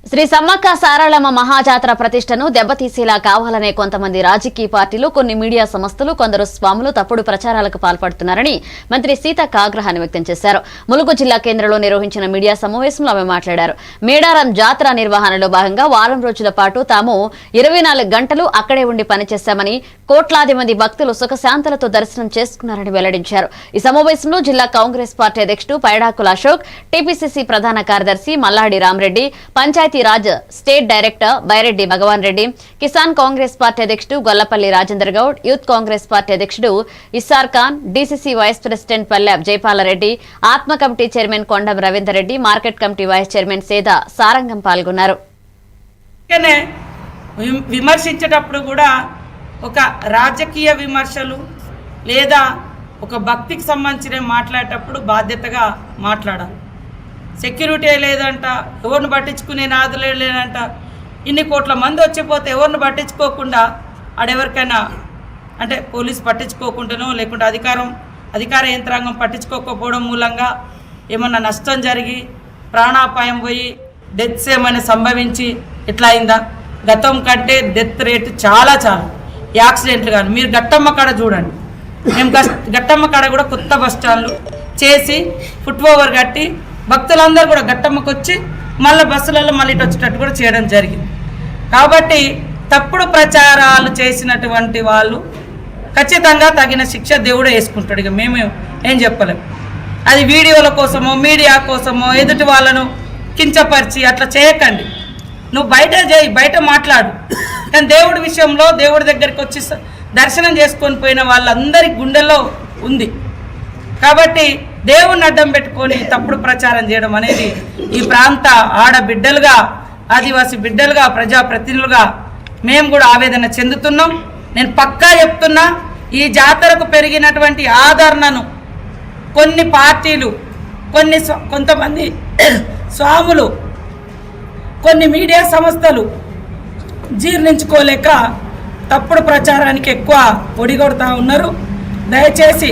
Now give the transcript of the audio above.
శ్రీ సమ్మక్క సారళమ్మ మహాజాతర ప్రతిష్టను దెబ్బతీసేలా కావాలనే కొంతమంది రాజకీయ పార్టీలు, కొన్ని మీడియా సంస్థలు, కొందరు స్వాములు తప్పుడు ప్రచారాలకు పాల్పడుతున్నారని మంత్రి సీతక్క ఆగ్రహాన్ని వ్యక్తం చేశారు. ములుగు జిల్లా కేంద్రంలో నిర్వహించిన మీడియా సమావేశంలో ఆమె మాట్లాడారు. మేడారం జాతర నిర్వహణలో భాగంగా వారం రోజుల పాటు తాము 24 గంటలు అక్కడే ఉండి పనిచేశామని, కోట్లాది మంది భక్తులు సుఖశాంతులతో దర్శనం చేసుకున్నారని వెల్లడించారు. ఈ సమావేశంలో జిల్లా కాంగ్రెస్ పార్టీ అధ్యక్షుడు పైడాకుల అశోక్, టీపీసీసీ ప్రధాన కార్యదర్శి Malladi Ramareddy, Panchayati Raj state director Byreddy Bhagavan Reddy, Kisan Congress party అధ్యక్షుడు గొల్లపల్లి రాజేందర్ గౌడ్, యూత్ కాంగ్రెస్ పార్టీ అధ్యక్షుడు Issar Khan, DCC vice president Palle Jaipalreddy, Atma committee chairman Kondam Ravinder Reddy, market committee vice chairman Seda Sarangam పాల్గొన్నారు. విమర్శించేటప్పుడు కూడా ఒక రాజకీయ విమర్శలు లేదా ఒక భక్తికి సంబంధించిన మాట్లాడేటప్పుడు బాధ్యతగా మాట్లాడాలి. సెక్యూరిటీ లేదంట, ఎవరిని పట్టించుకునే నాదులే లేదంట, ఇన్ని కోట్ల మంది వచ్చిపోతే ఎవరిని పట్టించుకోకుండా ఆడెవరికైనా అంటే పోలీసు పట్టించుకోకుండానో లేకుంటే అధికార యంత్రాంగం పట్టించుకోకపోవడం మూలంగా ఏమన్నా నష్టం జరిగి ప్రాణాపాయం పోయి డెత్స్ ఏమైనా సంభవించి ఇట్లా అయిందా? గతం కంటే డెత్ రేటు చాలా యాక్సిడెంట్లు కానీ మీరు గట్టమ్మ కాడ చూడండి. మేము గట్టమ్మ కాడ కూడా కొత్త బస్టాండ్లు చేసి ఫుట్ ఓవర్ కట్టి భక్తులందరూ కూడా గట్టమ్మకు వచ్చి మళ్ళీ బస్సులలో మళ్ళీ ఇటు వచ్చేటట్టు కూడా చేయడం జరిగింది. కాబట్టి తప్పుడు ప్రచారాలు చేసినటువంటి వాళ్ళు ఖచ్చితంగా తగిన శిక్ష దేవుడే వేసుకుంటాడు. ఇక మేము ఏం చెప్పలేము. అది వీడియోల కోసమో మీడియా కోసమో ఎదుటి వాళ్ళను కించపరిచి అట్లా చేయకండి. నువ్వు బయట చేయి, బయట మాట్లాడు. కానీ దేవుడి విషయంలో దేవుడి దగ్గరికి వచ్చి దర్శనం చేసుకొని పోయిన వాళ్ళందరి గుండెల్లో ఉంది. కాబట్టి దేవుణ్ణి అడ్డం పెట్టుకొని తప్పుడు ప్రచారం చేయడం అనేది ఈ ప్రాంత ఆడబిడ్డలుగా, ఆదివాసీ బిడ్డలుగా, ప్రజాప్రతినిధులుగా మేము కూడా ఆవేదన చెందుతున్నాం. నేను పక్కా చెప్తున్నా, ఈ జాతరకు పెరిగినటువంటి ఆదరణను కొన్ని పార్టీలు, కొంతమంది స్వాములు, కొన్ని మీడియా సంస్థలు జీర్ణించుకోలేక తప్పుడు ప్రచారానికి ఎక్కువ ఒడిగొడతా ఉన్నారు. దయచేసి